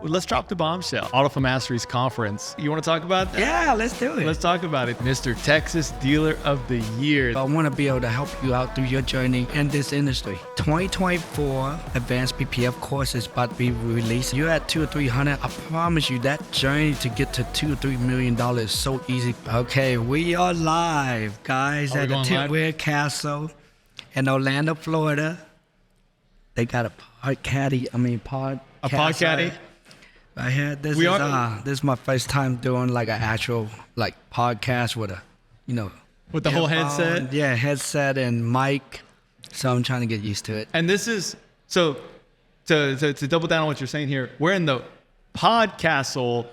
let's drop the bombshell. Automotive Mastery's conference. You want to talk about that? Yeah, let's do it. Let's talk about it. Mr. Texas Dealer of the Year. I want to be able to help you out through your journey in this industry. 2024 Advanced PPF course is about to be released. You're at 200 or 300. I promise you that journey to get to $2 or $3 million is so easy. Okay, we are live, guys, at the Tintware Castle in Orlando, Florida. They got a podcast right here. This is my first time doing like an actual like podcast with a, with the whole headset. Yeah, headset and mic. So I'm trying to get used to it. And this is so to double down on what you're saying here. We're in the Pod Castle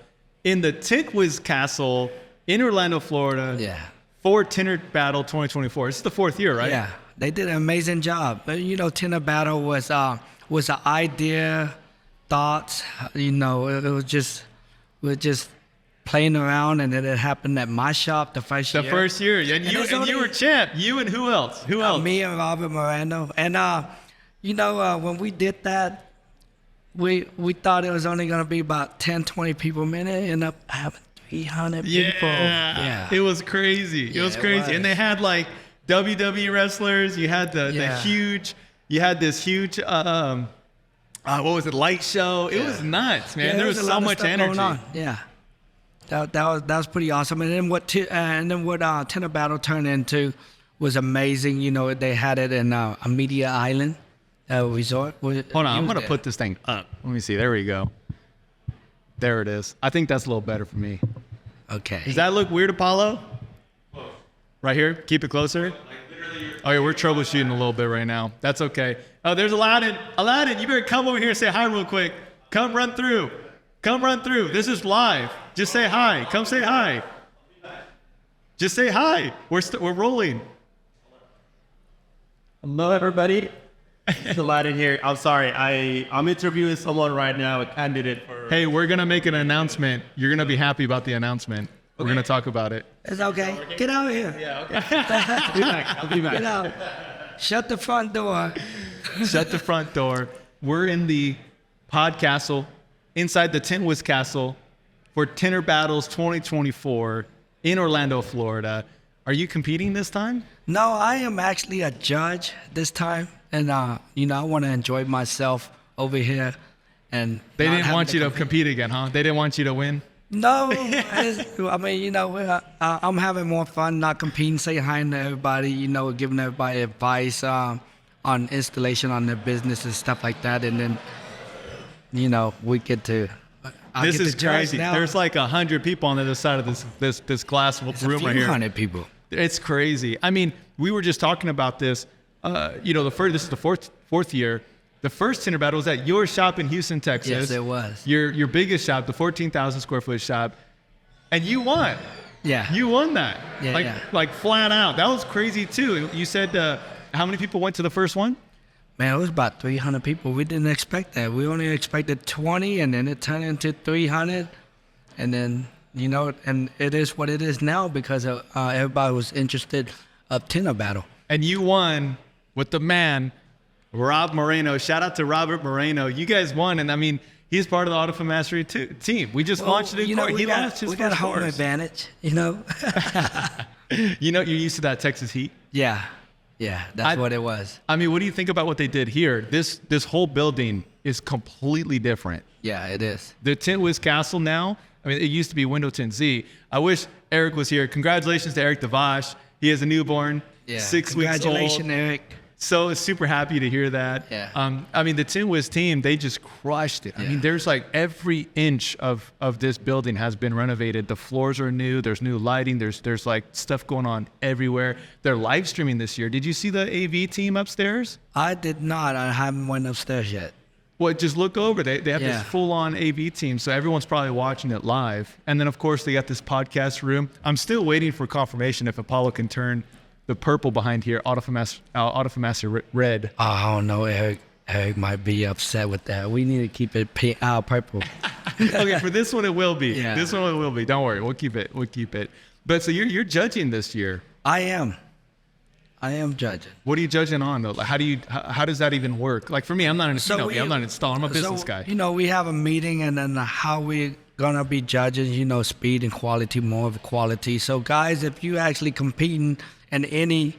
in the Tintwiz Castle in Orlando, Florida. Yeah. For Tinter Battle 2024. This is the 4th year, right? Yeah. They did an amazing job. But Tinter Battle was an idea, thoughts. It was just we're just playing around, and then it happened at my shop the first year. The first year, and you were champ. You and who else? Who else? Me and Robert Moreno. And when we did that, we thought it was only gonna be about 10, 20 people a minute. Ended up having 300 people. Yeah, it was crazy. It was crazy, and they had like WWE wrestlers. You had the huge. You had this huge. What was it? Light show. It was nuts, man. There was so much energy. Going on. Yeah. That was pretty awesome. And then what Tinter Battle turned into was amazing. They had it in Amelia Island resort. Hold on, I'm gonna put this thing up. Let me see. There we go. There it is. I think that's a little better for me. Okay. Does that look weird, Apollo? Right here? Keep it closer. Oh yeah, we're troubleshooting a little bit right now. That's okay. Oh, there's Aladdin. Aladdin, you better come over here and say hi real quick. Come run through. Come run through. This is live. Just say hi. Come say hi. Just say hi. We're rolling. Hello, everybody. It's Aladdin here. I'm sorry. I'm interviewing someone right now, a candidate for. Hey, we're gonna make an announcement. You're gonna be happy about the announcement. We're gonna talk about it. It's okay. Get out of here. Yeah, okay. I'll be back. Get out. Shut the front door. Shut the front door. We're in the Pod Castle, inside the Tintwiz Castle, for Tinter Battles 2024 in Orlando, Florida. Are you competing this time? No, I am actually a judge this time, and I want to enjoy myself over here. And they didn't want you to compete again, huh? They didn't want you to win. No, I'm having more fun, not competing, saying hi to everybody, giving everybody advice on installation on their business and stuff like that. And then, we get to. This is crazy. Now. There's like 100 people on the other side of this glass room right here. 100 people. It's crazy. I mean, we were just talking about this. This is the fourth year. The first Tinter Battle was at your shop in Houston, Texas. Yes, it was. Your biggest shop, the 14,000 square foot shop, and you won. Yeah. You won that. Yeah, like flat out. That was crazy too. You said how many people went to the first one? Man, it was about 300 people. We didn't expect that. We only expected 20, and then it turned into 300, and then and it is what it is now because everybody was interested of Tinter Battle. And you won with the man. Rob Moreno, shout out to Robert Moreno. You guys won, and I mean, he's part of the Automotive Mastery team. We just launched it in court. He lost his first course. We got a home advantage, You're used to that Texas heat? Yeah, that's what it was. I mean, what do you think about what they did here? This whole building is completely different. Yeah, it is. The Tintwiz Castle now, I mean, it used to be Window Tint Z. I wish Eric was here. Congratulations to Eric DeVosh. He has a newborn, 6 weeks old. Congratulations, Eric. So super happy to hear that. Yeah. I mean, the Tintwiz team, they just crushed it. Yeah. I mean, there's like every inch of this building has been renovated. The floors are new. There's new lighting. There's like stuff going on everywhere. They're live streaming this year. Did you see the AV team upstairs? I did not. I haven't went upstairs yet. Well, just look over. They have this full-on AV team, so everyone's probably watching it live. And then, of course, they got this podcast room. I'm still waiting for confirmation if Apollo can turn the purple behind here, Automotive Master red. Oh, I don't know. Eric might be upset with that. We need to keep it purple. Okay, for this one it will be. Yeah. This one it will be. Don't worry, we'll keep it. But so you're judging this year. I am. I am judging. What are you judging on though? Like, how does that even work? Like for me, I'm not an I'm not an installer. I'm a business guy. You know, we have a meeting, and then how we're gonna be judging, you know, speed and quality, more of quality. So guys, if you actually competing in any,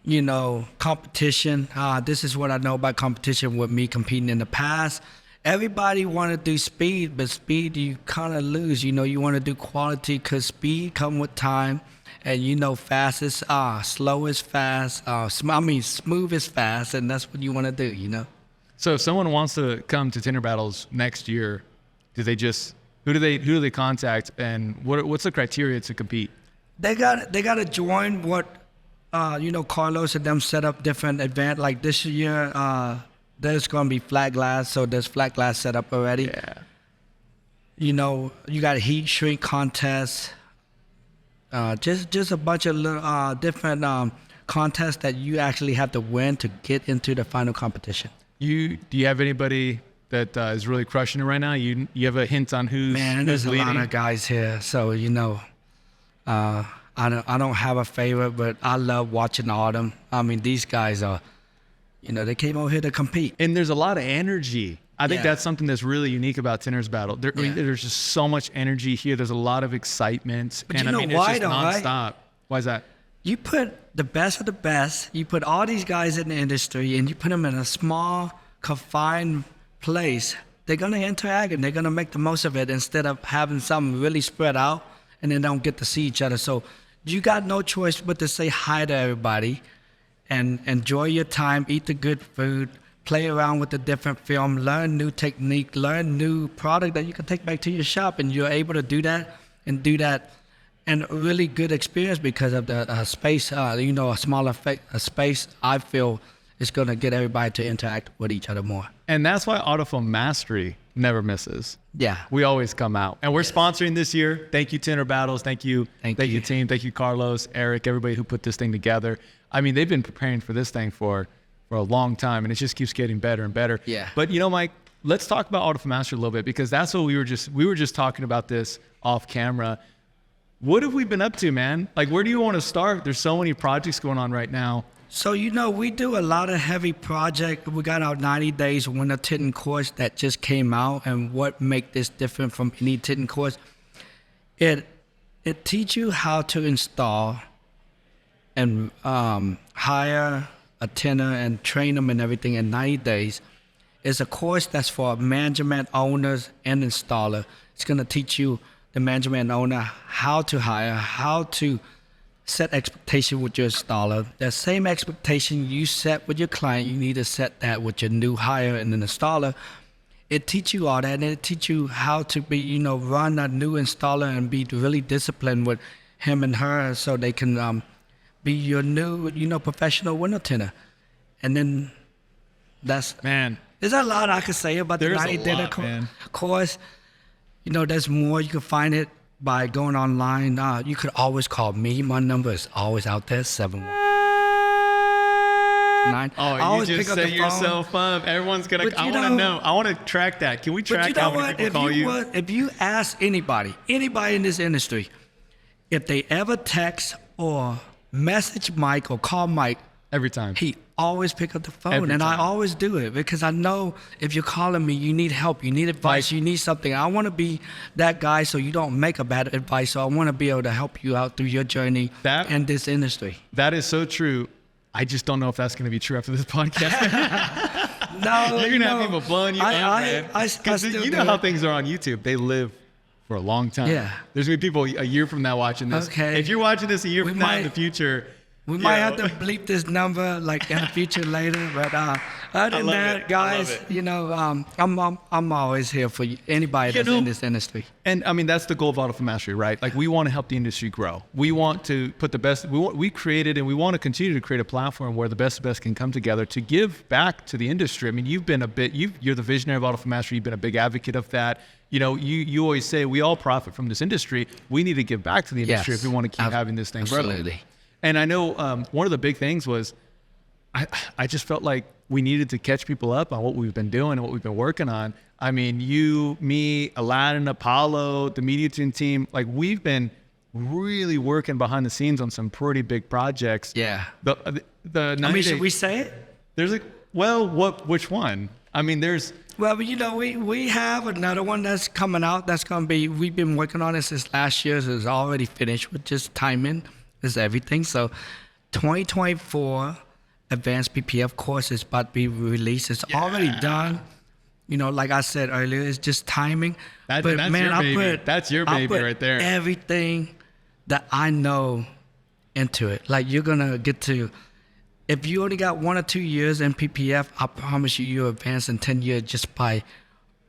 you know, competition, this is what I know about competition with me competing in the past. Everybody want to do speed, but speed you kind of lose. You know, you want to do quality because speed come with time. And you know, fast is slow is fast. Smooth is fast, and that's what you want to do. You know. So if someone wants to come to Tinter Battles next year, who do they contact, and what's the criteria to compete? They got to join what you know, Carlos and them set up different event. Like this year, there's gonna be flat glass, so there's flat glass set up already. Yeah. You know, you got a heat shrink contest. Just a bunch of little, different contests that you actually have to win to get into the final competition. Do you have anybody that is really crushing it right now? You have a hint on who's there's leading? a lot of guys here, so you know, I don't have a favorite, but I love watching all of them. I mean, these guys are, you know, they came over here to compete, and there's a lot of energy. I think that's something that's really unique about Tinter's Battle. I mean, there's just so much energy here. There's a lot of excitement. But and you know I mean, why it's just though, nonstop. right? Why is that? You put the best of the best, you put all these guys in the industry, and you put them in a small, confined place. They're going to interact, and they're going to make the most of it instead of having something really spread out, and they don't get to see each other. So you got no choice but to say hi to everybody and enjoy your time, eat the good food, play around with the different film, learn new technique, learn new product that you can take back to your shop, and you're able to do that and a really good experience because of the space, you know, a smaller space, I feel is going to get everybody to interact with each other more. And that's why Autophone Mastery never misses. Yeah. We always come out. And we're sponsoring this year. Thank you, Tinter Battles. Thank you, team. Thank you, Carlos, Eric, everybody who put this thing together. I mean, they've been preparing for this thing for a long time, and it just keeps getting better and better. Yeah. But you know, Mike, let's talk about Autophone Mastery a little bit, because that's what we were just talking about this off camera. What have we been up to, man? Like, where do you want to start? There's so many projects going on right now. So, you know, we do a lot of heavy project. We got our 90 days winter tinting course that just came out, and what make this different from any tinting course, it teach you how to install and hire a tinter and train them and everything in 90 days. It's a course that's for management owners and installer. It's going to teach you, the management owner, how to hire, how to set expectation with your installer. The same expectation you set with your client, you need to set that with your new hire and an installer. It teach you all that, and it teach you how to be, you know, run a new installer and be really disciplined with him and her, so they can be your new, you know, professional window tinter. And then there's a lot I could say about the 90 day course. You know, there's more. You can find it by going online. You could always call me. My number is always out there, 719. Oh, you just set yourself up. Everyone's going to, I want to know. I want to track that. Can we track how many people call you? If you ask anybody in this industry, if they ever text or message Mike or call Mike, every time, he always pick up the phone. I always do it because I know if you're calling me, you need help, you need advice, you need something. I want to be that guy so you don't make a bad advice. So I want to be able to help you out through your journey in this industry. That is so true. I just don't know if that's going to be true after this podcast. No, you're going to have people blowing you up, man. Because you know how things are on YouTube. They live for a long time. Yeah. There's going to be people a year from now watching this. Okay. If you're watching this a year from now in the future, we might have to bleep this number like in the future later, but other than that, guys, you know, I'm always here for anybody that's in this industry. And I mean, that's the goal of Autophone Mastery, right? Like, we want to help the industry grow. We want to put the best. We created, and we want to continue to create a platform where the best can come together to give back to the industry. I mean, you've been you're the visionary of Autophone Mastery. You've been a big advocate of that. You know, you always say we all profit from this industry. We need to give back to the industry if we want to keep having this thing grow. Absolutely. And I know one of the big things was I just felt like we needed to catch people up on what we've been doing and what we've been working on. I mean, you, me, Aladdin, Apollo, the Media Tint team, like, we've been really working behind the scenes on some pretty big projects. Yeah. The I 90 mean, should we say it? There's like, well, which one? I mean, there's Well, we have another one that's coming out. That's gonna be. We've been working on it since last year. So it's already finished. With just timing is everything. So, 2024 advanced PPF course is about to be released. It's already done. Like I said earlier, it's just timing. That's your baby. That's your baby right there. Everything that I know into it. Like you're gonna get to. If you only got 1 or 2 years in PPF, I promise you'll advance in 10 years just by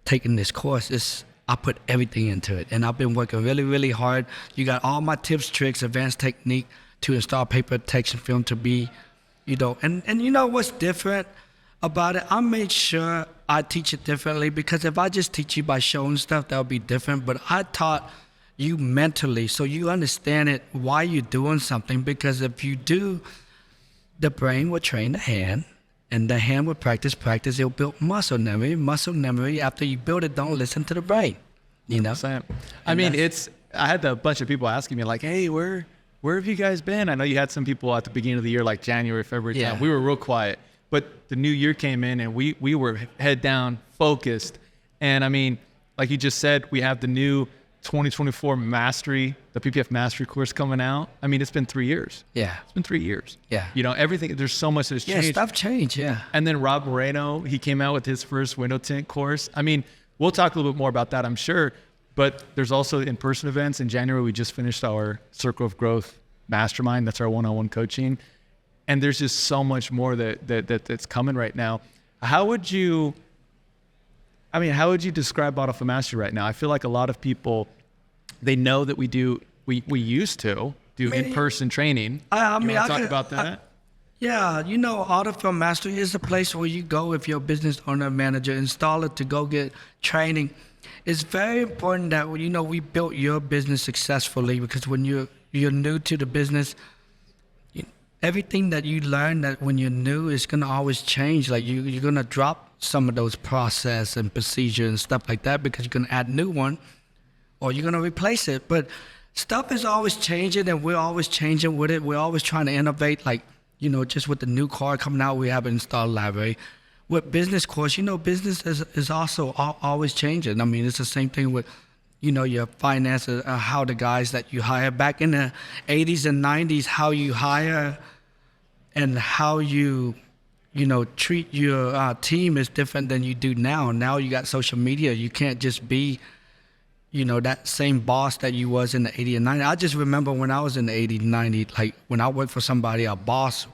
taking this course. I put everything into it, and I've been working really, really hard. You got all my tips, tricks, advanced technique to install paper protection film to be, and you know what's different about it? I made sure I teach it differently, because if I just teach you by showing stuff, that'll be different. But I taught you mentally, so you understand it, why you're doing something. Because if you do, the brain will train the hand, and the hand will practice. It'll build muscle memory. After you build it, don't listen to the brain. I mean, I had a bunch of people asking me like, hey, where have you guys been? I know you had some people at the beginning of the year, like January, February time. We were real quiet, but the new year came in and we were head down, focused. And I mean, like you just said, we have the new 2024 Mastery, the PPF Mastery course coming out. I mean, it's been 3 years. Yeah. It's been 3 years. Yeah. Everything, there's so much that's changed. Yeah, stuff changed, yeah. And then Rob Moreno, he came out with his first Window Tint course. I mean, we'll talk a little bit more about that, I'm sure. But there's also in-person events. In January, we just finished our Circle of Growth Mastermind. That's our one-on-one coaching. And there's just so much more that's coming right now. How would you describe Automotive Mastery right now? I feel like a lot of people, they know that we used to do in-person training. I talk about that? Automotive Mastery is a place where you go if you're a business owner, manager, installer, to go get training. It's very important that, we built your business successfully, because when you're new to the business, everything that you learn that when you're new is going to always change. Like you're going to drop some of those process and procedure and stuff like that, because you're going to add new one, or you're going to replace it. But stuff is always changing, and we're always changing with it. We're always trying to innovate. Like, just with the new car coming out, we have an install library. With business course, business is also always changing. I mean, it's the same thing with, your finances, how the guys that you hire back in the 80s and 90s, how you hire and how you treat your team is different than you do now. Now you got social media. You can't just be, that same boss that you was in the 80 and 90. I just remember when I was in the 80 and 90, like when I worked for somebody, a boss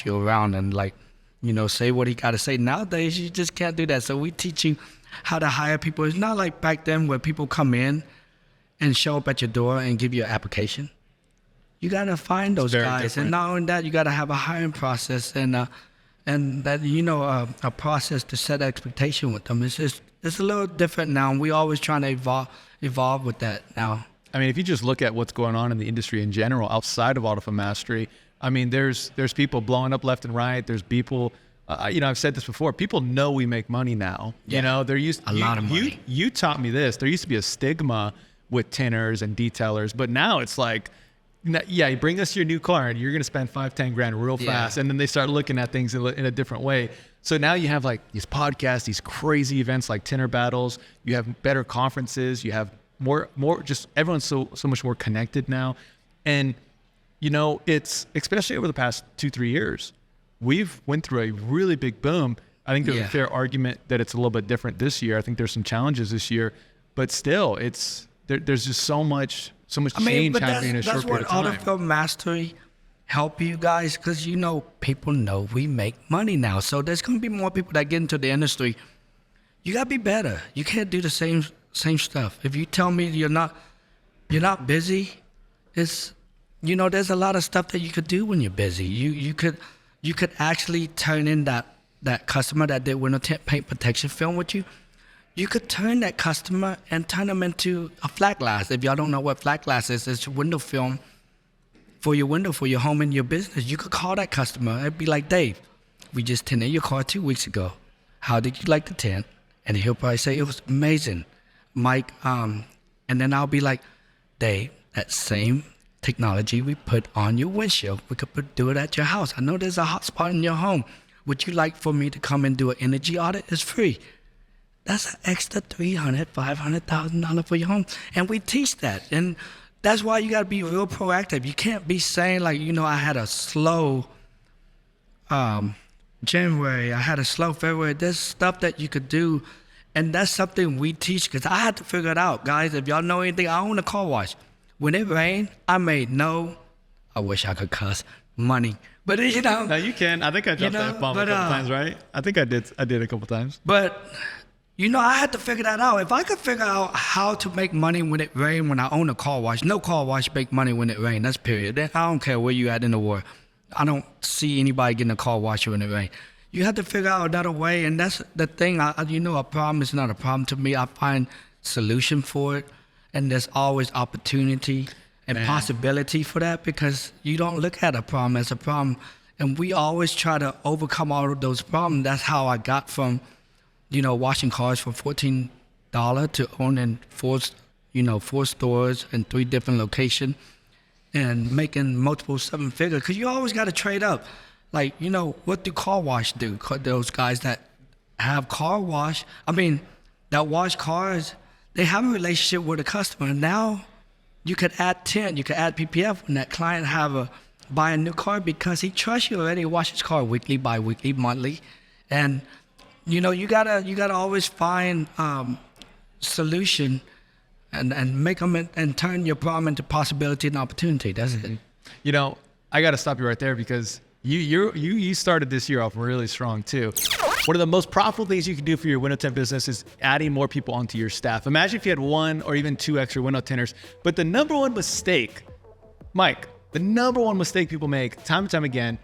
you around and like, say what he got to say. Nowadays, you just can't do that. So we teach you how to hire people. It's not like back then where people come in and show up at your door and give you an application. You got to find those guys. Different. And not only that, you got to have a hiring process and that, a process to set expectation with them. It's a little different now. And we always trying to evolve with that now. I mean, if you just look at what's going on in the industry in general, outside of Automotive Mastery, I mean, there's people blowing up left and right. There's people, I've said this before. People know we make money now. Yeah. There used a lot of money. You taught me this. There used to be a stigma with tinters and detailers, but now it's like, you bring us your new car and you're gonna spend $5-10 grand real fast, and then they start looking at things in a different way. So now you have like these podcasts, these crazy events like Tinter Battles. You have better conferences. You have more. Just everyone's so much more connected now, and. It's especially over the past 2-3 years, we've went through a really big boom. I think there's a fair argument that it's a little bit different this year. I think there's some challenges this year, but still, there's just so much change happening in a short period of time. That's what Automotive Mastery help you guys, because people know we make money now. So there's going to be more people that get into the industry. You got to be better. You can't do the same stuff. If you tell me you're not busy, it's there's a lot of stuff that you could do when you're busy. You could actually turn in that customer that did window tint paint protection film with you. You could turn that customer and turn them into a flat glass. If y'all don't know what flat glass is, it's window film for your window, for your home and your business. You could call that customer. It'd be like, Dave, we just tinted your car 2 weeks ago. How did you like the tint? And he'll probably say, it was amazing, Mike. And then I'll be like, Dave, that same technology we put on your windshield. We could do it at your house. I know there's a hot spot in your home. Would you like for me to come and do an energy audit? It's free. That's an extra $300,000, $500,000 for your home. And we teach that. And that's why you got to be real proactive. You can't be saying like, I had a slow January, I had a slow February. There's stuff that you could do. And that's something we teach because I had to figure it out. Guys, if y'all know anything, I own a car wash. When it rained, I made I wish I could cuss, money. But No, you can. I think I dropped that bomb a couple times, right? I think I did a couple times. But, I had to figure that out. If I could figure out how to make money when it rained, when I own a car wash, no car wash make money when it rains. That's period. I don't care where you at in the world. I don't see anybody getting a car wash when it rains. You have to figure out another way, and that's the thing. A problem is not a problem to me. I find solution for it, and there's always opportunity and possibility for that because you don't look at a problem as a problem, and we always try to overcome all of those problems. That's how I got from, washing cars for $14 to owning four stores in 3 different locations and making multiple 7-figure. Because you always got to trade up. Like, what do car wash do? Those guys that have car wash, that wash cars, they have a relationship with the customer. Now, you could add tint, you could add PPF when that client buy a new car because he trusts you already. He washes his car weekly, bi-weekly, monthly. And, you gotta always find solution and make them and turn your problem into possibility and opportunity. That's it. I got to stop you right there because you started this year off really strong too. One of the most profitable things you can do for your window tint business is adding more people onto your staff. Imagine if you had 1 or even 2 extra window tinters. But the number one mistake, Mike, the number one mistake people make time and time again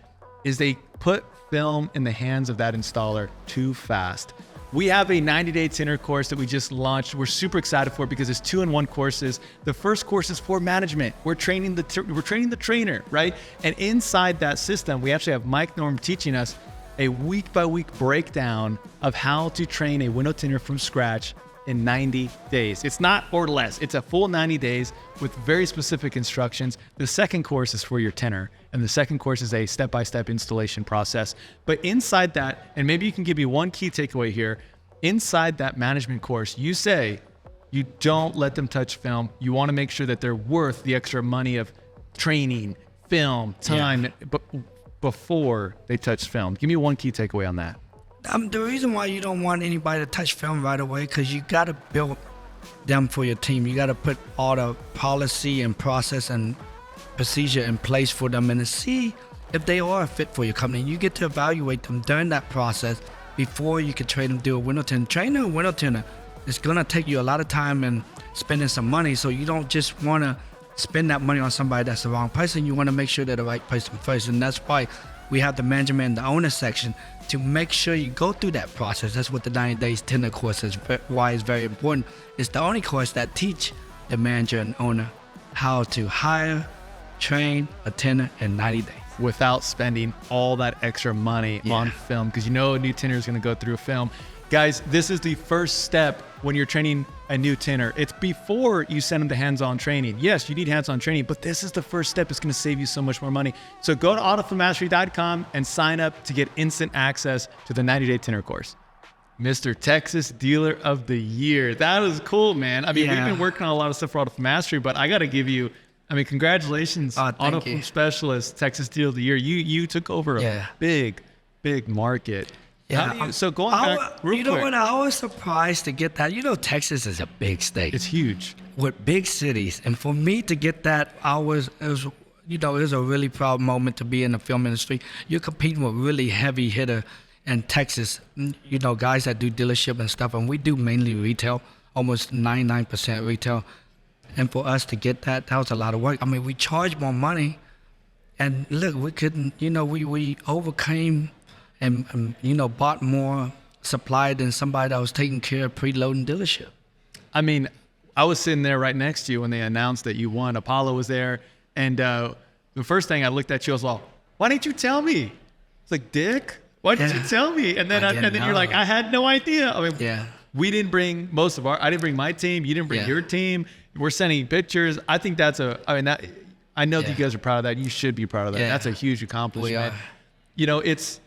is they put film in the hands of that installer too fast. We have a 90-day tinter course that we just launched. We're super excited for it because it's 2-in-1 courses. The first course is for management. We're training the trainer, right? And inside that system, we actually have Mike Norng teaching us a week-by-week breakdown of how to train a window tinter from scratch in 90 days. It's not or less. It's a full 90 days with very specific instructions. The second course is for your tinter, and the second course is a step-by-step installation process. But inside that, and maybe you can give me one key takeaway here, inside that management course, you say you don't let them touch film. You want to make sure that they're worth the extra money of training, film, time, but before they touch film. Give me one key takeaway on that. The reason why you don't want anybody to touch film right away, because you got to build them for your team. You got to put all the policy and process and procedure in place for them and to see if they are a fit for your company. You get to evaluate them during that process before you can train them to do a window tint. Training a window tinter is going to take you a lot of time and spending some money, so you don't just want to spend that money on somebody that's the wrong person. You want to make sure they're the right person first, and that's why we have the management and the owner section to make sure you go through that process. That's what the 90 days tinter course is, why it's very important. It's the only course that teach the manager and owner how to hire, train a tinter in 90 days. Without spending all that extra money on film, because a new tinter is going to go through a film. Guys, this is the first step when you're training a new tinter. It's before you send them to hands-on training. Yes, you need hands-on training, but this is the first step. It's going to save you so much more money. So go to autofilmmastery.com and sign up to get instant access to the 90-day tinter course. Mr. Texas Dealer of the Year. That was cool, man. We've been working on a lot of stuff for Autofilm Mastery, but I got to give you, congratulations, Autofilm Specialist, Texas Dealer of the Year. You took over a big market. Yeah. So go on back real quick. What? I was surprised to get that. Texas is a big state. It's huge. With big cities. And for me to get that, it was a really proud moment to be in the film industry. You're competing with really heavy hitter in Texas, guys that do dealership and stuff. And we do mainly retail, almost 99% retail. And for us to get that was a lot of work. We charge more money. And look, we couldn't, we overcame and bought more supply than somebody that was taking care of preloading dealership. I was sitting there right next to you when they announced that you won. Apollo was there, and the first thing I looked at you, I was like, "Why didn't you tell me?" It's like, "Dick, why didn't you tell me?" And then you're like, "I had no idea." We didn't bring I didn't bring my team. You didn't bring your team. We're sending pictures. I think that's I I know that Yeah. you guys are proud of that. You should be proud of that. Yeah. That's a huge accomplishment. are. You know, it's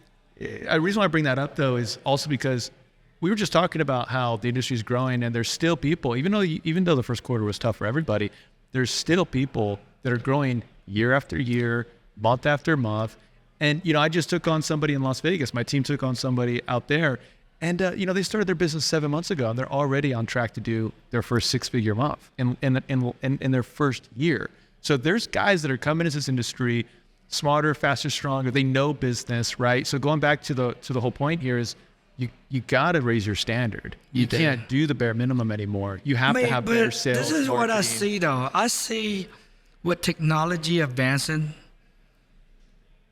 a reason why I bring that up though is also because we were just talking about how the industry is growing, and there's still people, even though the first quarter was tough for everybody, there's still people that are growing year after year, month after month. And, you know, I just took on somebody in Las Vegas. My team took on somebody out there. And, you know, they started their business 7 months ago, and they're already on track to do their first 6-figure month in their first year. So there's guys that are coming into this industry smarter, faster, stronger. They know business, right? So going back to the whole point here is you got to raise your standard. You can't do the bare minimum anymore. You have to have better sales. This is what I marketing. see, though. I see with technology advancing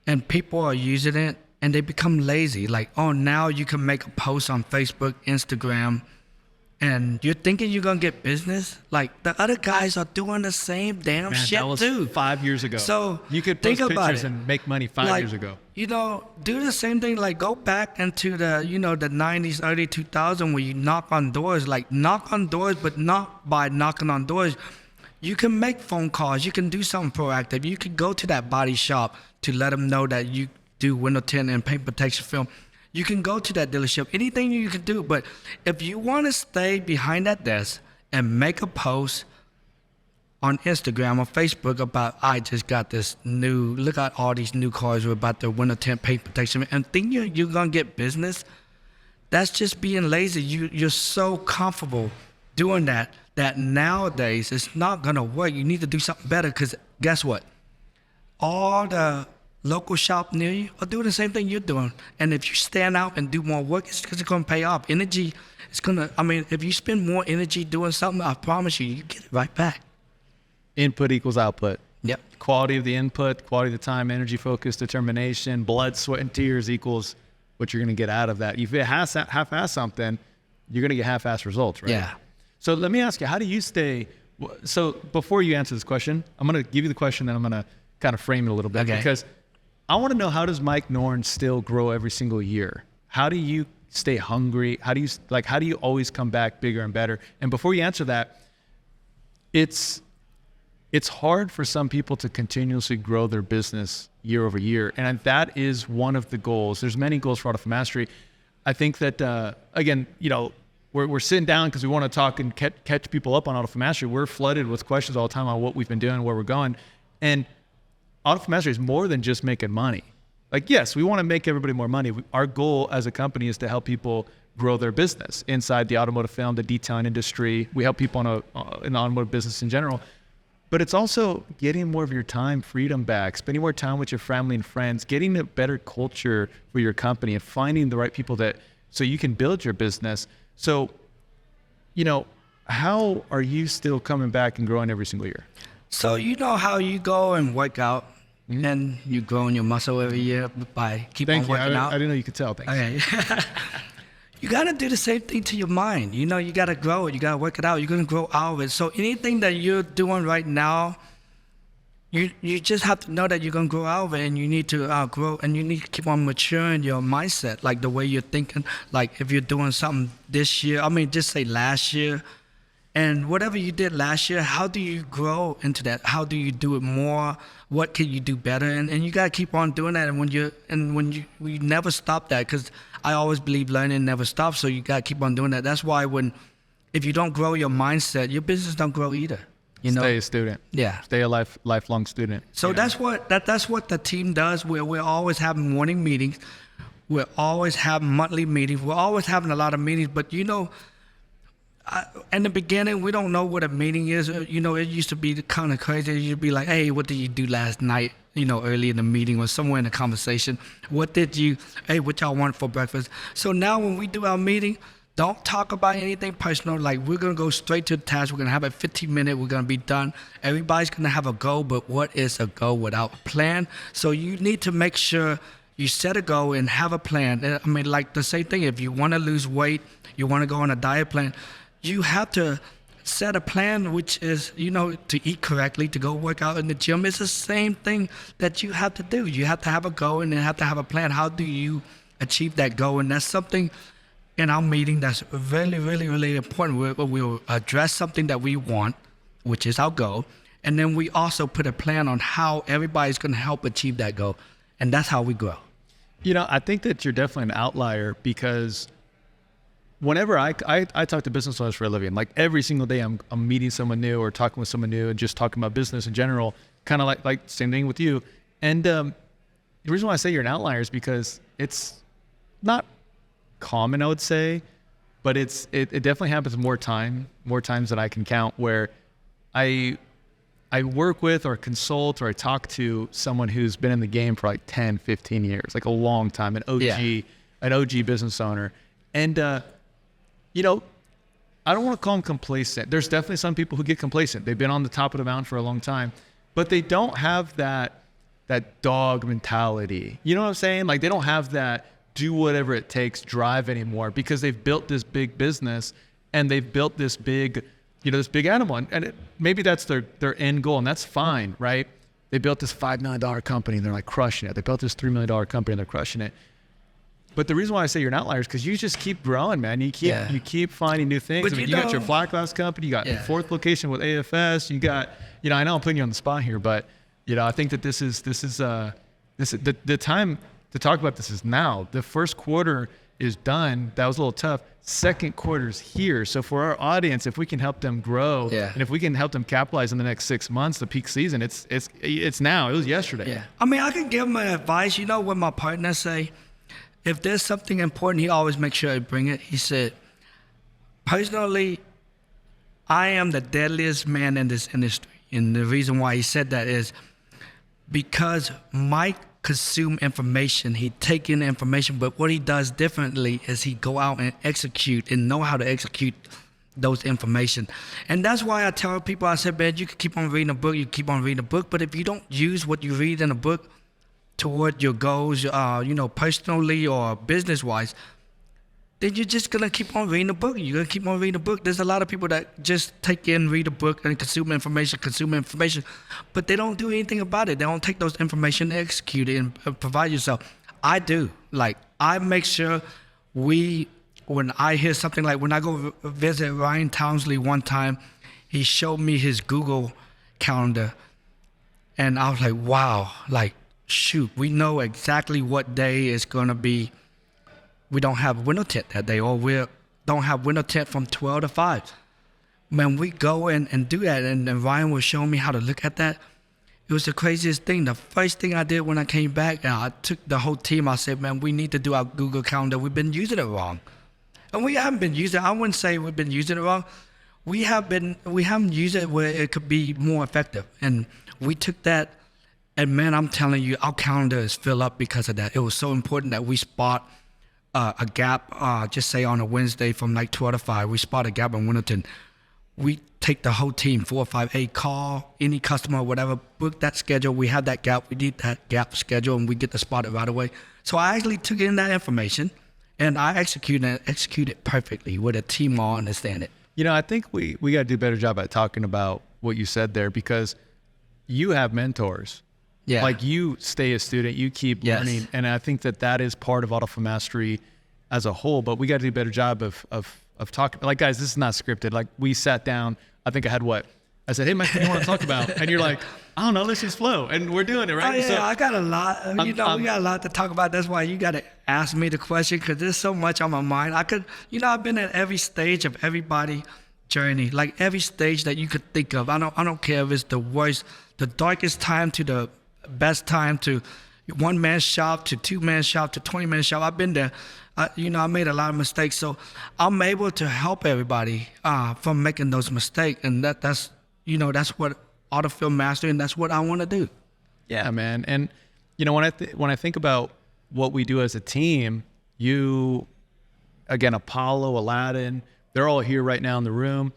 and people are using it and they become lazy. Like, oh, now you can make a post on Facebook, Instagram, and you're thinking you're going to get business. Like, the other guys are doing the same damn Man, shit, that was too. 5 years ago. So you could think post about pictures it. and make money 5 Like, years ago. You know, do the same thing. Like, go back into the, you know, the 90s, early 2000s where you knock on doors. Like, knock on doors, but not by knocking on doors. You can make phone calls. You can do something proactive. You can go to that body shop to let them know that you do window tint and paint protection film. You can go to that dealership. Anything you can do. But if you want to stay behind that desk and make a post on Instagram or Facebook about, I just got this new, look at all these new cars about the window tint paint protection, and think you're going to get business, that's just being lazy. You're so comfortable doing that nowadays it's not going to work. You need to do something better, because guess what? All the local shop near you are doing the same thing you're doing. And if you stand out and do more work, it's going to pay off. Energy is going to, I mean, if you spend more energy doing something, I promise you get it right back. Input equals output. Yep. Quality of the input, quality of the time, energy, focus, determination, blood, sweat, and tears equals what you're going to get out of that. If it has half-ass something, you're going to get half-ass results, right? Yeah. So let me ask you, how do you stay? So before you answer this question, I'm going to give you the question, then I'm going to kind of frame it a little bit. Okay. Because I want to know, how does Mike Norng still grow every single year? How do you stay hungry? How do you always come back bigger and better? And before you answer that, it's hard for some people to continuously grow their business year over year. And that is one of the goals. There's many goals for Automotive Mastery. I think that, again, you know, we're sitting down because we want to talk and catch people up on Automotive Mastery. We're flooded with questions all the time on what we've been doing, where we're going. And Automotive Mastery is more than just making money. Like, yes, we want to make everybody more money. Our goal as a company is to help people grow their business inside the automotive film, the detailing industry. We help people in the automotive business in general. But it's also getting more of your time freedom back, spending more time with your family and friends, getting a better culture for your company, and finding the right people so you can build your business. So, you know, how are you still coming back and growing every single year? So you know how you go and work out, and you growing your muscle every year by keeping on working out? I didn't know you could tell. Thanks. Okay. You got to do the same thing to your mind. You know, you got to grow it. You got to work it out. You're going to grow out of it. So anything that you're doing right now, you just have to know that you're going to grow out of it, and you need to grow, and you need to keep on maturing your mindset, like the way you're thinking. Like if you're doing something this year, just say last year, and whatever you did last year, how do you grow into that? How do you do it more? What can you do better? And you gotta keep on doing that. And we never stop that, because I always believe learning never stops. So you gotta keep on doing that. That's why if you don't grow your mindset, your business don't grow either. You know? Stay a student. Yeah. Stay a lifelong student. So that's what the team does. We're always having morning meetings. We're always having monthly meetings. We're always having a lot of meetings. But you know, in the beginning, we don't know what a meeting is. You know, it used to be kind of crazy. You'd be like, hey, what did you do last night? You know, early in the meeting or somewhere in the conversation. What y'all want for breakfast? So now when we do our meeting, don't talk about anything personal. Like, we're going to go straight to the task. We're going to have a 15-minute. We're going to be done. Everybody's going to have a goal, but what is a goal without a plan? So you need to make sure you set a goal and have a plan. Like the same thing. If you want to lose weight, you want to go on a diet plan, you have to set a plan, which is, you know, to eat correctly, to go work out in the gym. It's the same thing that you have to do. You have to have a goal and then have to have a plan. How do you achieve that goal? And that's something in our meeting that's really, really, really important. We'll address something that we want, which is our goal. And then we also put a plan on how everybody's going to help achieve that goal. And that's how we grow. You know, I think that you're definitely an outlier because whenever I talk to business owners for a living, like every single day I'm meeting someone new or talking with someone new and just talking about business in general, kind of like same thing with you. And the reason why I say you're an outlier is because it's not common, I would say, but it definitely happens more times than I can count, where I work with or consult or I talk to someone who's been in the game for like 10, 15 years, like a long time, an OG business owner. And, you know, I don't want to call them complacent. There's definitely some people who get complacent. They've been on the top of the mountain for a long time, but they don't have that dog mentality. You know what I'm saying? Like they don't have that do whatever it takes drive anymore because they've built this big business and they've built this big, this big animal. And maybe that's their end goal, and that's fine, right? They built this $5 million company and they're like crushing it. They built this $3 million company and they're crushing it. But the reason why I say you're an outlier is because you just keep growing, man. You keep finding new things. But I mean, you got your flat glass company. You got the fourth location with AFS. You got, I know I'm putting you on the spot here, but I think that this is the time to talk about this is now. The first quarter is done. That was a little tough. Second quarter's here. So for our audience, if we can help them grow, and if we can help them capitalize in the next 6 months, the peak season, it's now. It was yesterday. Yeah. I mean, I can give them advice. You know what my partners say? If there's something important, he always makes sure I bring it. He said, personally, I am the deadliest man in this industry. And the reason why he said that is because Mike consume information. He take in information, but what he does differently is he go out and execute and know how to execute those information. And that's why I tell people, I said, man, you can keep on reading a book, but if you don't use what you read in a book toward your goals, personally or business-wise, then you're just going to keep on reading a book. You're going to keep on reading a book. There's a lot of people that just read a book and consume information, but they don't do anything about it. They don't take those information, execute it, and provide yourself. I do. Like, I make sure when I hear something, like when I go visit Ryan Townsley one time, he showed me his Google calendar, and I was like, wow, like, shoot, we know exactly what day is going to be. We don't have window tint that day, or we don't have window tint from 12 to 5. When we go and do that, and Ryan was showing me how to look at that, it was the craziest thing. The first thing I did when I came back, and I took the whole team, I said, man, we need to do our Google Calendar. We've been using it wrong. And we haven't been using it. I wouldn't say we've been using it wrong. We haven't used it where it could be more effective. And we took that, and man, I'm telling you, our calendar is filled up because of that. It was so important that we spot a gap, just say on a Wednesday from like 12 to 5, we spot a gap in Winterton. We take the whole team, 4 or 5, hey, call any customer or whatever, book that schedule. We have that gap. We need that gap schedule, and we get to spot it right away. So I actually took in that information, and I execute it perfectly with a team all understand it. I think we got to do a better job at talking about what you said there, because you have mentors. Yeah. Like, you stay a student, you keep learning. And I think that is part of Automotive Mastery as a whole, but we got to do a better job of talking. Like, guys, this is not scripted. Like, we sat down, I think I had I said, hey, Mike, what do you want to talk about? And you're like, I don't know, let's just flow. And we're doing it, right? Oh, yeah, so, I got a lot. We got a lot to talk about. That's why you got to ask me the question, because there's so much on my mind. I've been at every stage of everybody's journey, like every stage that you could think of. I don't care if it's the worst, the darkest time to the best time, to one-man shop, to two-man shop, to 20-man shop. I've been there. I made a lot of mistakes, so I'm able to help everybody from making those mistakes, and that's what Automotive Mastery, and that's what I want to do. Yeah, man. And when I think about what we do as a team, again, Apollo, Aladdin, they're all here right now in the room.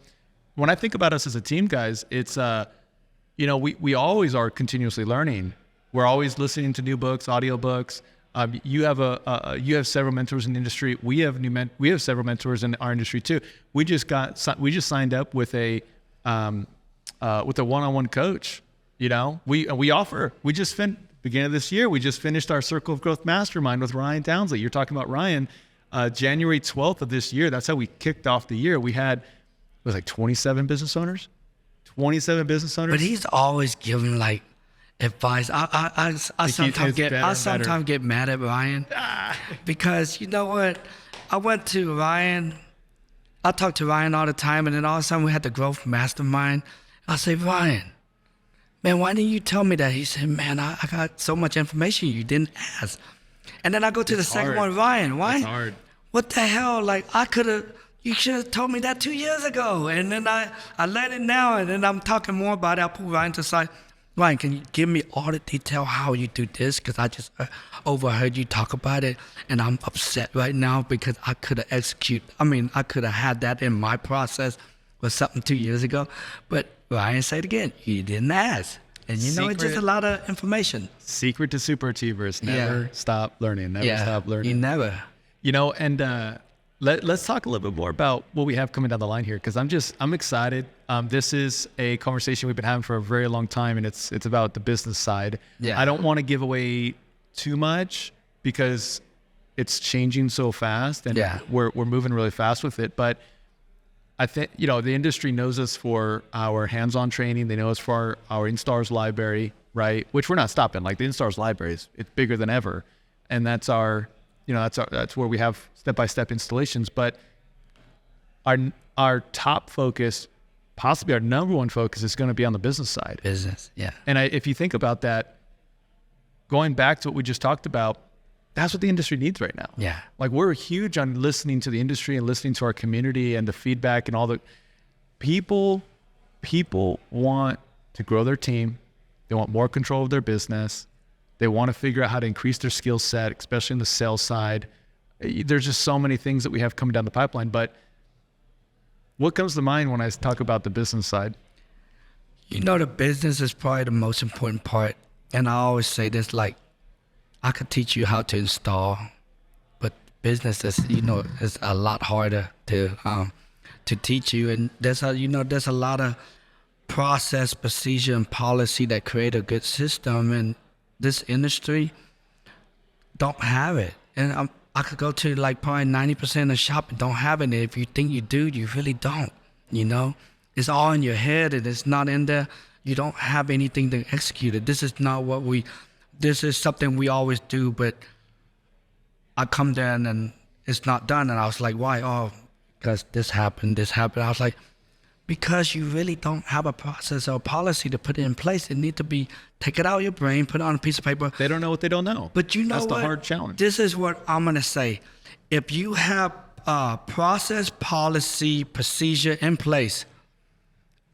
When I think about us as a team, guys, it's we always are continuously learning. We're always listening to new books, audiobooks. You have several mentors in the industry. We have several mentors in our industry too. We just signed up with a one-on-one coach. Beginning of this year, we just finished our Circle of Growth Mastermind with Ryan Townsley. You're talking about Ryan, January 12th of this year. That's how we kicked off the year. We had, it was like 27 business owners. 27 business owners. But he's always giving like advice. I sometimes get mad at Ryan because you know what? I went to Ryan. I talk to Ryan all the time, and then all of a sudden we had the growth mastermind. I say, Ryan, man, why didn't you tell me that? He said, man, I got so much information you didn't ask. And then I go to the second one, Ryan, why? It's hard. What the hell? Like you should have told me that 2 years ago. And then I let it now, and then I'm talking more about it. I put Ryan to the side. Ryan, can you give me all the detail how you do this? Because I just overheard you talk about it, and I'm upset right now because I could have I could have had that in my process with something 2 years ago. But Ryan said again, you didn't ask. And it's just a lot of information. Secret to superachievers, never stop learning, never stop learning. You never. And let's talk a little bit more about what we have coming down the line here, because I'm excited. This is a conversation we've been having for a very long time, and it's about the business side. Yeah. I don't want to give away too much because it's changing so fast, and we're moving really fast with it. But I think the industry knows us for our hands-on training. They know us for our Instars library, right? Which we're not stopping. Like the Instars library it's bigger than ever, and that's where we have step-by-step installations. But our top focus, possibly our number one focus, is going to be on the business side. Business, yeah. And if you think about that, going back to what we just talked about, that's what the industry needs right now. Yeah. Like we're huge on listening to the industry and listening to our community and the feedback and all the people want to grow their team. They want more control of their business. They want to figure out how to increase their skill set, especially in the sales side. There's just so many things that we have coming down the pipeline. But what comes to mind when I talk about the business side? The business is probably the most important part. And I always say this, like, I could teach you how to install, but business is, is a lot harder to teach you. And there's a lot of process, procedure, and policy that create a good system. And this industry don't have it. And I could go to like probably 90% of the shop and don't have it. And if you think you do, you really don't. It's all in your head and it's not in there. You don't have anything to execute it. This is something we always do, but I come there and it's not done. And I was like, why? Oh, because this happened. I was like, because you really don't have a process or a policy to put it in place. It needs to be, take it out of your brain, put it on a piece of paper. They don't know what they don't know. But that's the hard challenge. This is what I'm going to say. If you have a process, policy, procedure in place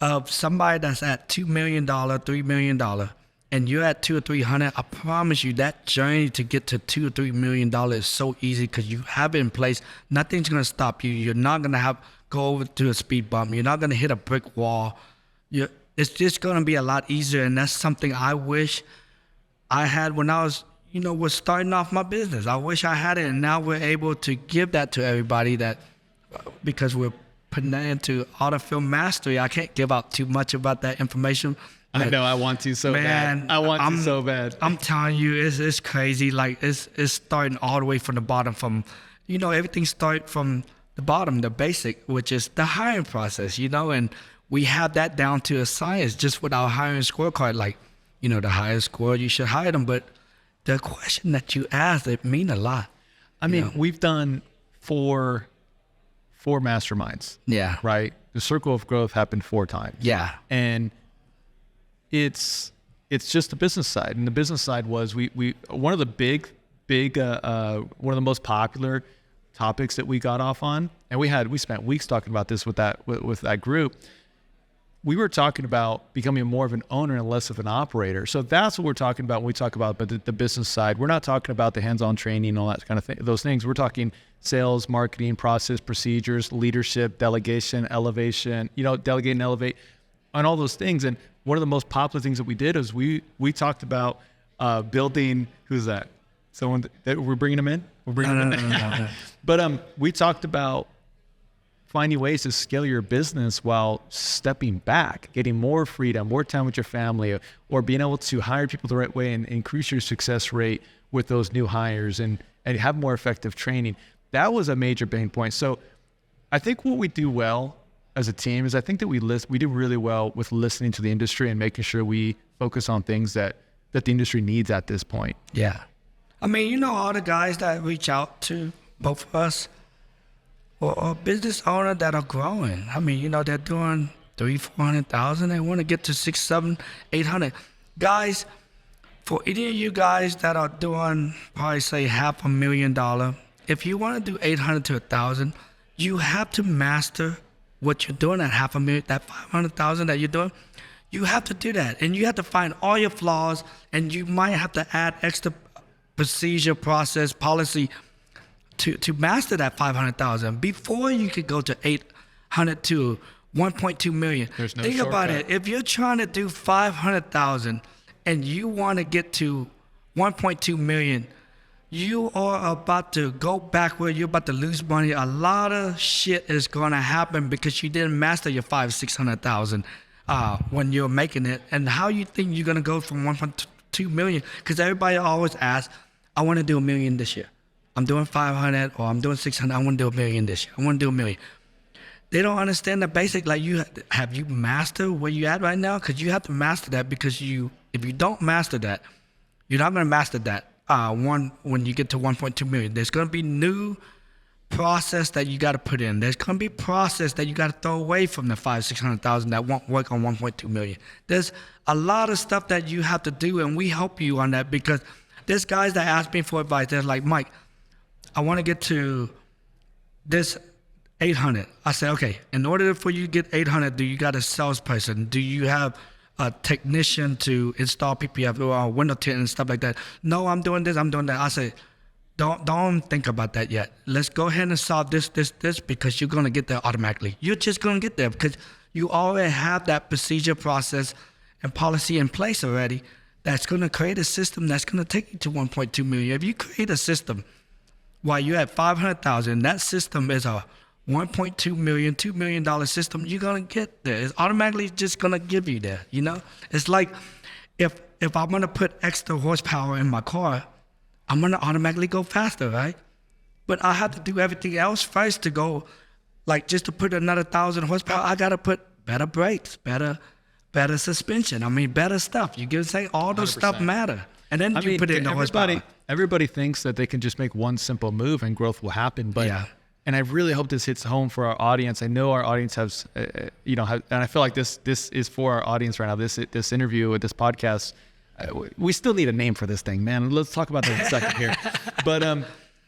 of somebody that's at $2 million, $3 million, and you're at 200 or 300, I promise you that journey to get to $2 or $3 million is so easy because you have it in place. Nothing's going to stop you. You're not going to go over to a speed bump. You're not going to hit a brick wall. It's just going to be a lot easier, and that's something I wish I had when I was starting off my business. I wish I had it, and now we're able to give that to everybody because we're putting that into Autofill Mastery. I can't give out too much about that information. I know I want to so bad. I want to so bad. I'm telling you, it's crazy. Like it's starting all the way from the bottom. Everything starts from the bottom, the basic, which is the hiring process. And we have that down to a science just with our hiring scorecard. Like, the higher score, you should hire them. But the question that you asked, it mean a lot. I mean, we've done four masterminds. Yeah. Right. The circle of growth happened 4 times. Yeah. And it's just the business side, and the business side was we one of the big one of the most popular topics that we got off on, and we spent weeks talking about this with that group. We were talking about becoming more of an owner and less of an operator. So that's what we're talking about when we talk about the business side. We're not talking about the hands-on training and all that kind of thing. Those things. We're talking sales, marketing, process, procedures, leadership, delegation, elevation. Delegate and elevate, on all those things. And one of the most popular things that we did is we talked about building. Who's that? Someone that we're bringing them in. We're bringing them in. No. But we talked about finding ways to scale your business while stepping back, getting more freedom, more time with your family, or being able to hire people the right way and increase your success rate with those new hires and have more effective training. That was a major pain point. So I think what we do well as a team is I think that we do really well with listening to the industry and making sure we focus on things that the industry needs at this point. Yeah. I mean, you know, all the guys that reach out to both of us or business owners that are growing. I mean, you know, they're doing 300,000-400,000. They want to get to 600, 700, 800. Guys, for any of you guys that are doing probably say $500,000, if you want to do 800 to 1,000, you have to master what you're doing at $500,000, that 500,000 that you're doing. You have to do that, and you have to find all your flaws, and you might have to add extra procedure, process, policy to master that 500,000 before you could go to 800 to 1.2 million. There's no Think shortcut. about it. If you're trying to do 500,000 and you want to get to 1.2 million, you are about to go backward. You're about to lose money. A lot of shit is going to happen because you didn't master your 600,000 when you're making it. And how you think you're going to go from 1.2 million? Because everybody always asks, I want to do $1 million this year. I'm doing 500 or I'm doing 600. I want to do $1 million this year. I want to do $1 million. They don't understand the basic. Like, have you mastered where you at right now? Because you have to master that, because if you don't master that, you're not going to master that. When you get to 1.2 million, there's going to be new process that you got to put in. There's going to be process that you got to throw away from the 600,000 that won't work on 1.2 million. There's a lot of stuff that you have to do, and we help you on that, because there's guys that ask me for advice. They're like, Mike, I want to get to this 800. I say, okay, in order for you to get 800, do you got a salesperson? Do you have a technician to install PPF or window tint and stuff like that? No, I'm doing this, I'm doing that. I say, don't think about that yet. Let's go ahead and solve this, because you're going to get there automatically. You're just going to get there because you already have that procedure, process, and policy in place already that's going to create a system that's going to take you to 1.2 million. If you create a system while you're at 500,000, that system is a 1.2 million, $2 million system, you're going to get there. It's automatically just going to give you there, you know? It's like if I'm going to put extra horsepower in my car, I'm going to automatically go faster, right? But I have to do everything else first to go, like just to put another 1,000 horsepower, I got to put better brakes, better suspension. I mean, better stuff. You get to say all those 100%. stuff matter. And then you put in the horsepower. Everybody thinks that they can just make one simple move and growth will happen, but Yeah. And I really hope this hits home for our audience. I know our audience has, and I feel like this is for our audience right now. This interview with this podcast, we still need a name for this thing, man. Let's talk about that in a second here. But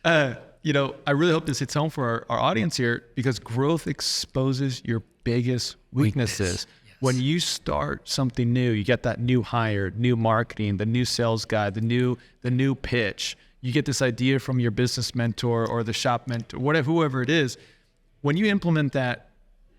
I really hope this hits home for our audience here, because growth exposes your biggest weaknesses. Yes. When you start something new, you get that new hire, new marketing, the new sales guy, the new pitch. You get this idea from your business mentor or the shop mentor, whoever it is. When you implement that,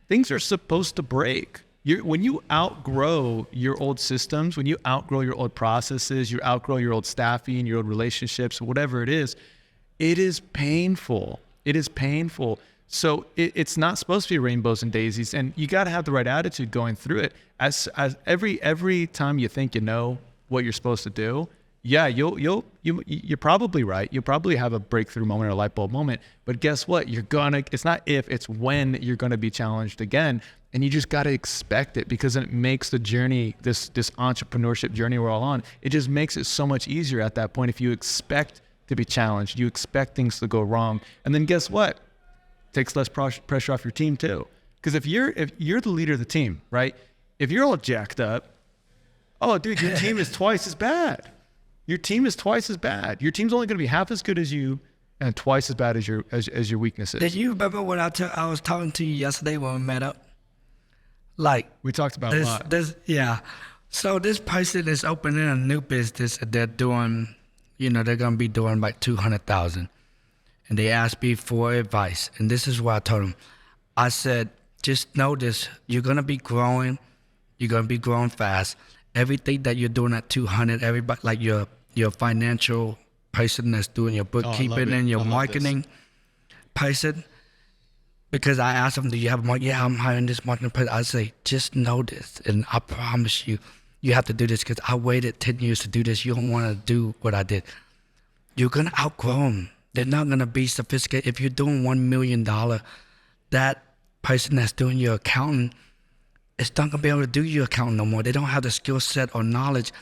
things are supposed to break. When you outgrow your old systems, when you outgrow your old processes, you outgrow your old staffing, your old relationships, whatever it is painful. It is painful. So it's not supposed to be rainbows and daisies, and you got to have the right attitude going through it. As every time you think you know what you're supposed to do, yeah, you're probably right. You'll probably have a breakthrough moment or a light bulb moment. But guess what? It's not if, it's when you're gonna be challenged again. And you just gotta expect it, because it makes the journey, this entrepreneurship journey we're all on, it just makes it so much easier at that point. If you expect to be challenged, you expect things to go wrong. And then guess what? It takes less pressure off your team too. Because if you're the leader of the team, right? If you're all jacked up, oh dude, your team is twice as bad. Your team is twice as bad. Your team's only going to be half as good as you and twice as bad as your weaknesses. Did you remember when I was talking to you yesterday when we met up? Like, We talked about a lot. Yeah. So this person is opening a new business and they're doing, they're going to be doing like 200,000. And they asked me for advice. And this is what I told them. I said, just know this, you're going to be growing. You're going to be growing fast. Everything that you're doing at 200, everybody, like your financial person that's doing your bookkeeping and your marketing person, because I asked them, do you have money? Yeah, I'm hiring this marketing person. I say, just know this, and I promise you, you have to do this, because I waited 10 years to do this. You don't want to do what I did. You're going to outgrow them. They're not going to be sophisticated. If you're doing $1 million, that person that's doing your accounting is not gonna be able to do your accounting no more. They don't have the skill set or knowledge,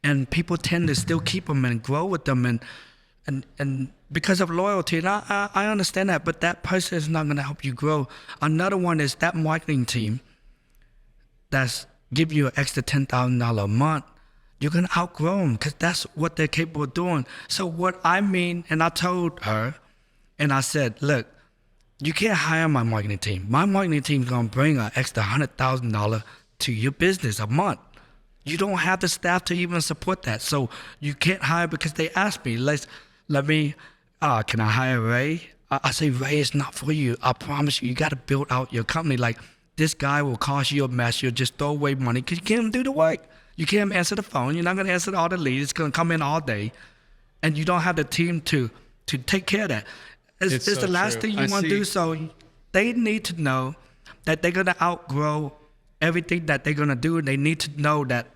and people tend to still keep them and grow with them, and because of loyalty. And I understand that, but that person is not gonna help you grow. Another one is that marketing team that's give you an extra $10,000 a month. You're gonna outgrow them because that's what they're capable of doing. So what I mean, and I told her, and I said, look, you can't hire my marketing team. My marketing team is gonna bring an extra $100,000 to your business a month. You don't have the staff to even support that. So you can't hire because they asked me, let me, can I hire Ray? I say, Ray, it's not for you. I promise you, you gotta build out your company. Like, this guy will cost you a mess. You'll just throw away money because you can't do the work. You can't answer the phone. You're not going to answer all the leads. It's going to come in all day. And you don't have the team to take care of that. It's so the last true. thing you want to do. So they need to know that they're going to outgrow everything that they're going to do. They need to know that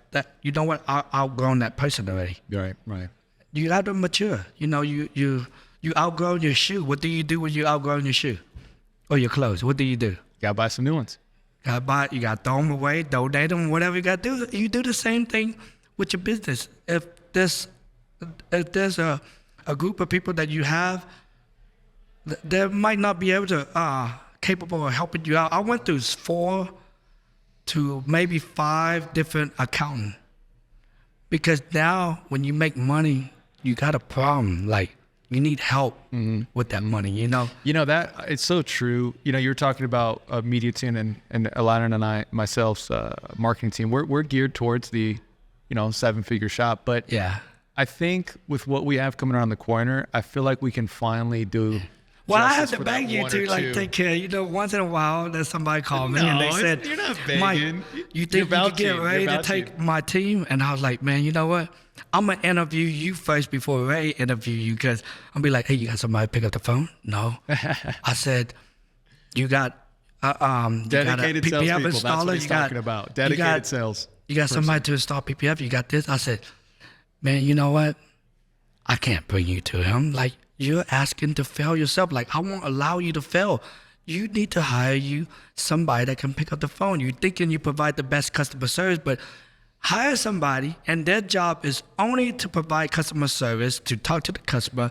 you know what, outgrown that person already. Right. You have to mature. You know, you outgrown your shoe. What do you do when you outgrown your shoe? Or your clothes? What do you do? Gotta buy some new ones. You got to throw them away, donate them, whatever you got to do. You do the same thing with your business. If there's a group of people that you have, they might not be able to capable of helping you out. I went through 4 to maybe 5 different accountants because now when you make money, you got a problem. Like, you need help with that money, you know? You know, that it's so true. You know, you're talking about Media Tint and Aladdin and myself's marketing team. We're geared towards the, 7-figure shop. But yeah, I think with what we have coming around the corner, I feel like we can finally do. Well, I have justice to for that beg you one to or like two. take care. You know, once in a while, there's somebody called me and they said, you're not Mike, begging. you think you could get You're Ray to vouching. take my team? And I was like, man, you know what? I'm going to interview you first before Ray interview you because I'm be like, hey, you got somebody pick up the phone? No. I said, you got Dedicated you got a PPF salespeople. That's what installer. he's You got, talking about. Dedicated sales. You got somebody to install PPF. You got this. I said, man, you know what? I can't bring you to him. Like, you're asking to fail yourself. Like, I won't allow you to fail. You need to hire you somebody that can pick up the phone. You're thinking you provide the best customer service, but hire somebody and their job is only to provide customer service, to talk to the customer,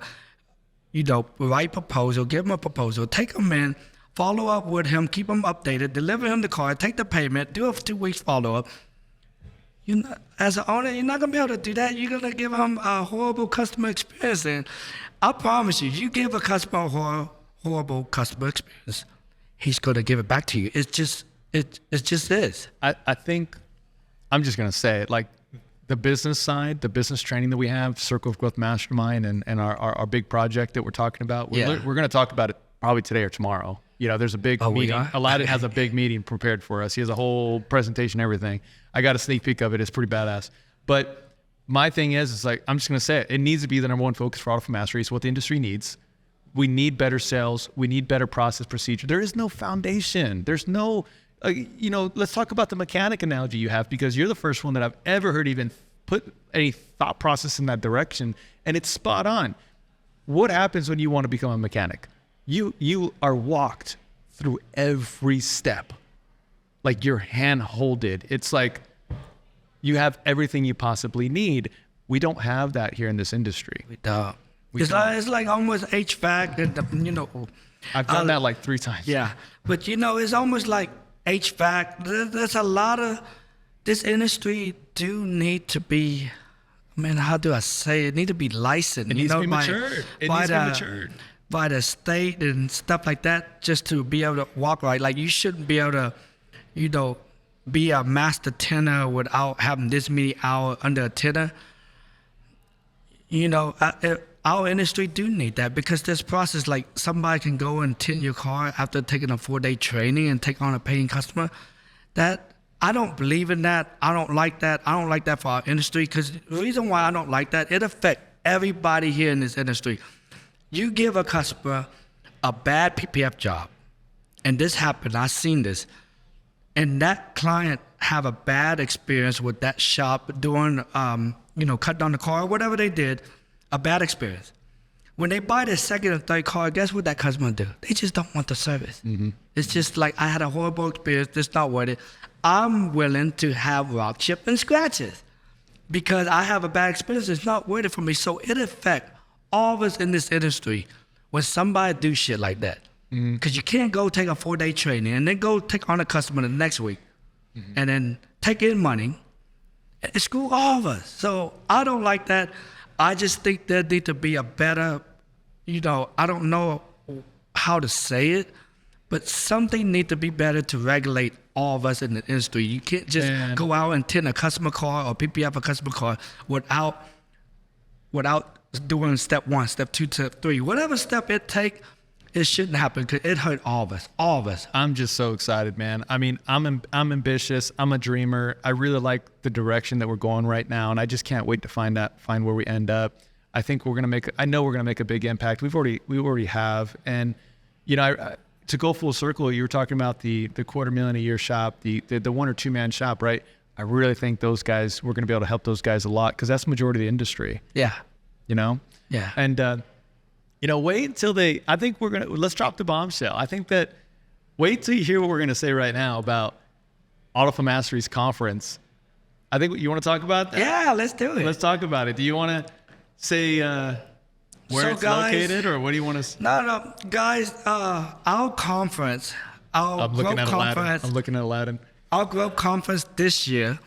write proposal, give him a proposal, take him in, follow up with him, keep him updated, deliver him the car, take the payment, do a 2 weeks follow-up. As an owner, you're not going to be able to do that. You're going to give him a horrible customer experience. And I promise you give a customer a horrible customer experience, he's going to give it back to you. It's just this. I think I'm just going to say it, like the business side, the business training that we have, Circle of Growth Mastermind and our big project that we're talking about, we're going to talk about it probably today or tomorrow. There's a big meeting. Aladdin has a big meeting prepared for us. He has a whole presentation, everything. I got a sneak peek of it. It's pretty badass. But my thing is like, I'm just going to say it. It needs to be the number one focus for Auto Mastery. It's what the industry needs. We need better sales. We need better process procedure. There is no foundation. There's no, let's talk about the mechanic analogy you have, because you're the first one that I've ever heard even put any thought process in that direction. And it's spot on. What happens when you want to become a mechanic? You are walked through every step. Like you're hand-holded. It's like you have everything you possibly need. We don't have that here in this industry. We don't. It's like almost HVAC, and I've done that like 3 times. Yeah, but it's almost like HVAC. There's a lot of this industry do need to be. How do I say it? Need to be licensed. It needs to be matured. It needs to be matured by the state and stuff like that, just to be able to walk right. Like you shouldn't be able to, be a master tinter without having this many hours under a tinter. Our industry do need that, because this process, like somebody can go and tint your car after taking a 4-day training and take on a paying customer. That I don't believe in that. I don't like that. I don't like that for our industry, because the reason why I don't like that, it affects everybody here in this industry. You give a customer a bad PPF job, and this happened, I've seen this, and that client have a bad experience with that shop doing, cutting on the car, whatever they did, a bad experience. when they buy their second or third car, guess what that customer do? They just don't want the service. It's just like, I had a horrible experience. It's not worth it. I'm willing to have rock, chip, and scratches because I have a bad experience. It's not worth it for me. So it affects all of us in this industry when somebody do shit like that. Because you can't go take a 4-day training and then go take on a customer the next week and then take in money and screw all of us. So I don't like that. I just think there need to be a better, I don't know how to say it, but something need to be better to regulate all of us in the industry. You can't just go out and tint a customer car or PPF a customer car without doing step 1, step 2, step 3. Whatever step it take, it shouldn't happen because it hurt all of us. I'm just so excited, man. I mean, I'm ambitious. I'm a dreamer. I really like the direction that we're going right now, and I just can't wait to find where we end up. I think I know we're gonna make a big impact. We already have, and to go full circle, you were talking about the $250,000 a year shop, the 1 or 2 man shop, right? I really think we're gonna be able to help those guys a lot because that's the majority of the industry. Yeah. Yeah. And wait until let's drop the bombshell. I think that wait till you hear what we're gonna say right now about Automotive Mastery's conference. I think you want to talk about that. Yeah, let's do it. Let's talk about it. Do you want to say where it's located, or what do you want to? No, guys. Our conference, I'm looking at Aladdin. Our growth conference this year,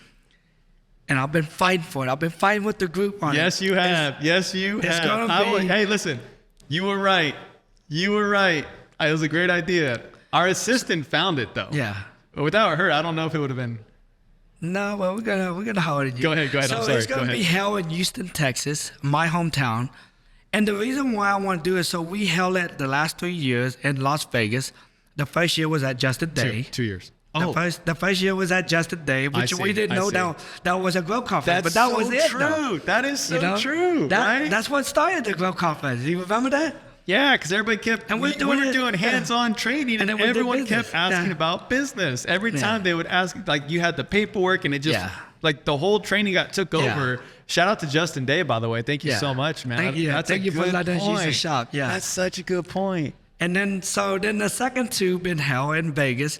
and I've been fighting for it. I've been fighting with the group on it. Yes, you have. It's gonna be. Hey, listen. You were right. It was a great idea. Our assistant found it though. Yeah. Without her, I don't know if it would have been. No, well, we're gonna hold it. Go ahead. So I'm sorry. It's gonna be held in Houston, Texas, my hometown. And the reason why I want to do it, so we held it the last 3 years in Las Vegas. The first year was at Just a Day. 2 years. The first year was at Just a Day, which we didn't know that was a growth conference. But that was it. True. That is so true. Right? That's what started the growth conference. You remember that? Yeah, because everybody kept, and we were doing hands-on training, and everyone kept asking about business. Every time they would ask, like, you had the paperwork, and it just, like, the whole training took over. Shout out to Justin Day, by the way. Thank you so much, man. Thank you. Thank you for letting us use the shop. Yeah. That's such a good point. And then the second two been held in Vegas.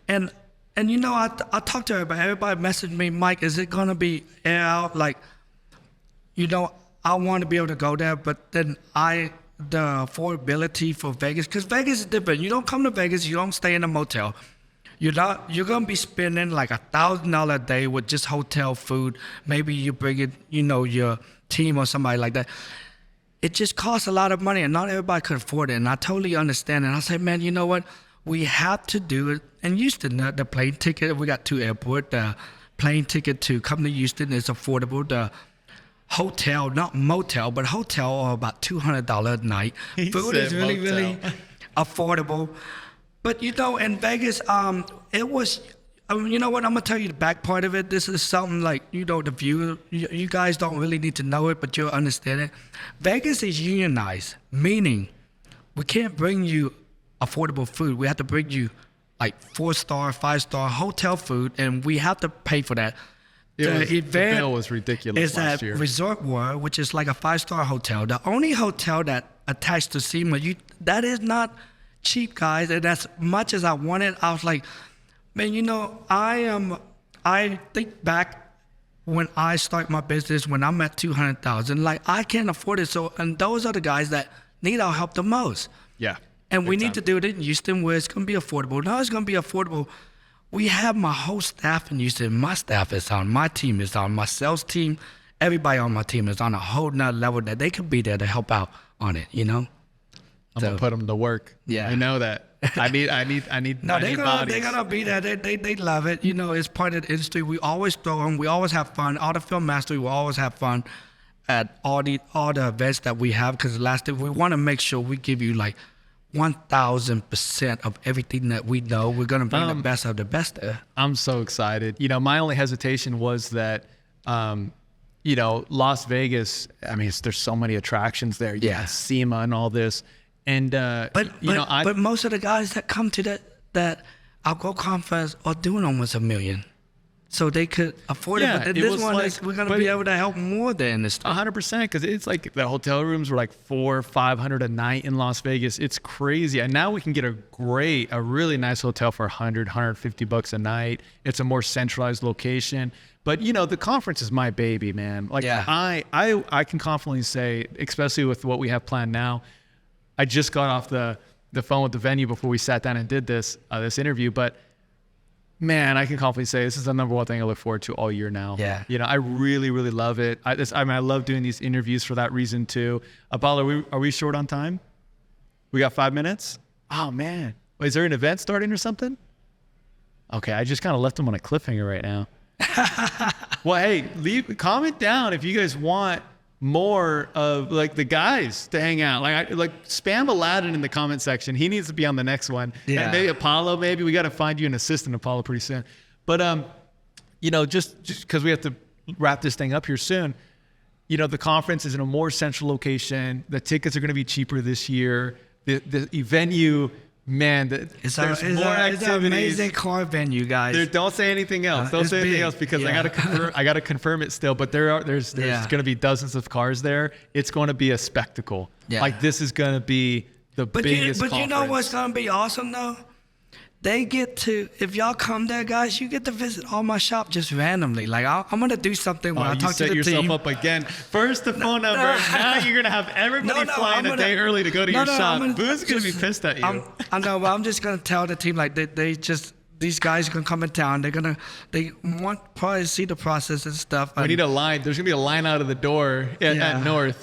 And I talked to everybody. Everybody messaged me, Mike, is it going to be air out? Like, I want to be able to go there, but then the affordability for Vegas, because Vegas is different. You don't come to Vegas, you don't stay in a motel. You're gonna be spending like $1,000 a day with just hotel food. Maybe you bring in, your team or somebody like that. It just costs a lot of money, and not everybody could afford it. And I totally understand. And I say, man, you know what? We have to do it. And Houston, the plane ticket, we got 2 airports. The plane ticket to come to Houston is affordable. The hotel, not motel, but hotel are about $200 a night. Food is really affordable. But in Vegas, it was, you know what, I'm gonna tell you the back part of it. This is something like, the viewer, you guys don't really need to know it, but you'll understand it. Vegas is unionized, meaning we can't bring you affordable food. We have to bring you like 4-star, 5-star hotel food, and we have to pay for that. The bill was ridiculous last year. It's at Resort World, which is like a 5-star hotel. The only hotel that attached to SEMA, that is not cheap, guys. And as much as I wanted, I was like, man, I think back when I start my business, when I'm at 200,000, like I can't afford it. So, and those are the guys that need our help the most. Yeah. And we need to do it in Houston where it's going to be affordable. Now it's going to be affordable. We have my whole staff in Houston. My staff is on. My team is on. My sales team, everybody on my team is on a whole nother level that they could be there to help out on it, I'm gonna put them to work. Yeah. I know that. I need No, they're bodies. gonna be there. They love it. It's part of the industry. We always throw them. We always have fun. Automotive Mastery, we always have fun at all the events that we have, because we want to make sure we give you like 1,000% of everything that we know. We're going to bring the best of the best there. I'm so excited. My only hesitation was that, Las Vegas, I mean, there's so many attractions there. Yeah. SEMA and all this. And, but most of the guys that come to that Alcohol conference are doing almost $1 million. so they could afford Yeah, it. But then it this was one like- is we're gonna but be it- able to help more the industry. 100%, because it's like the hotel rooms were like $400-500 a night in Las Vegas. It's crazy, and now we can get a really nice hotel for $100-150 a night. It's a more centralized location. But you know, the conference is my baby, man. Like Yeah. I can confidently say, especially with what we have planned now. I just got off the phone with the venue before we sat down and did this interview, but. Man, I can confidently say this is the number one thing I look forward to all year now. Yeah. You know, I really, really love it. I love doing these interviews for that reason too. Apollo, are we short on time? We got 5 minutes? Oh, man. Wait, is there an event starting or something? Okay, I just kind of left them on a cliffhanger right now. Well, hey, comment down if you guys want more of like the guys to hang out. Like spam Aladdin in the comment section. He needs to be on the next one. Yeah. And maybe Apollo, maybe we got to find you an assistant, Apollo, pretty soon. But you know, just because we have to wrap this thing up here soon. You know, the conference is in a more central location. The tickets are going to be cheaper this year. The venue, man, It's there's an more activities. amazing car venue, guys. Don't say anything else. Don't it's say anything big. else because Yeah. I gotta confirm it still. But there's Yeah. going to be dozens of cars there. It's going to be a spectacle. Yeah. Like this is going to be the biggest. But you know conference. what's gonna be awesome though? They get to, if y'all come there, guys, you get to visit all my shop just randomly. Like I'm gonna do something when I You talk to set the yourself team. up again. First the phone number. Now you're gonna have everybody flying I'm a day early to go to your shop. Boo's gonna be pissed at you. I know, but I'm just gonna tell the team like these guys are gonna come in town. They want probably to see the process and stuff. We need a line. There's gonna be a line out of the door at Yeah.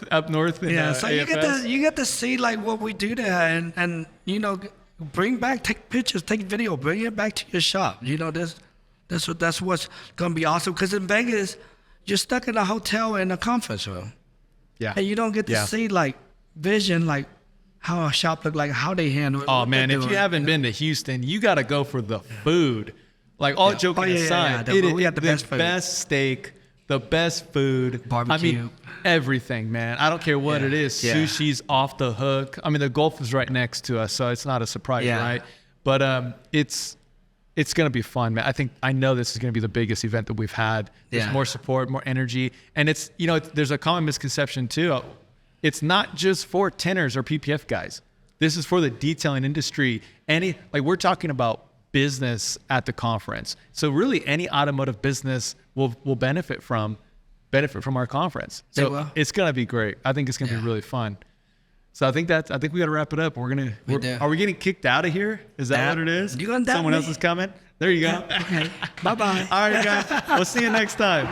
up north. In, Yeah, so AFS. you get to see like what we do there, and you know, take pictures, take video, bring it back to your shop. You know, that's what's gonna be awesome. Because in Vegas, you're stuck in a hotel in a conference room, Yeah. and you don't get to see like vision, like how a shop look like, how they handle it. Oh what man, they're if you doing. haven't been to Houston, you got to go for the food. Like all joking aside, We got the best food. best steak, the best food, Barbecue. I mean, everything, man. I don't care what Yeah. it is. Yeah. Sushi's off the hook. I mean, the Gulf is right next to us, so it's not a surprise, Yeah. right? But it's gonna be fun, man. I know this is gonna be the biggest event that we've had. There's Yeah. more support, more energy, and it's there's a common misconception too. It's not just for tinters or PPF guys. This is for the detailing industry. We're talking about business at the conference. So really any automotive business will benefit from our conference. They So will. it's going to be great. I think it's going to be really fun. So I think we got to wrap it up. We do. Are we getting kicked out of here? Is that what it is? You gonna doubt Someone me? else is coming? There you go. Okay. Bye-bye. All right, guys. We'll see you next time.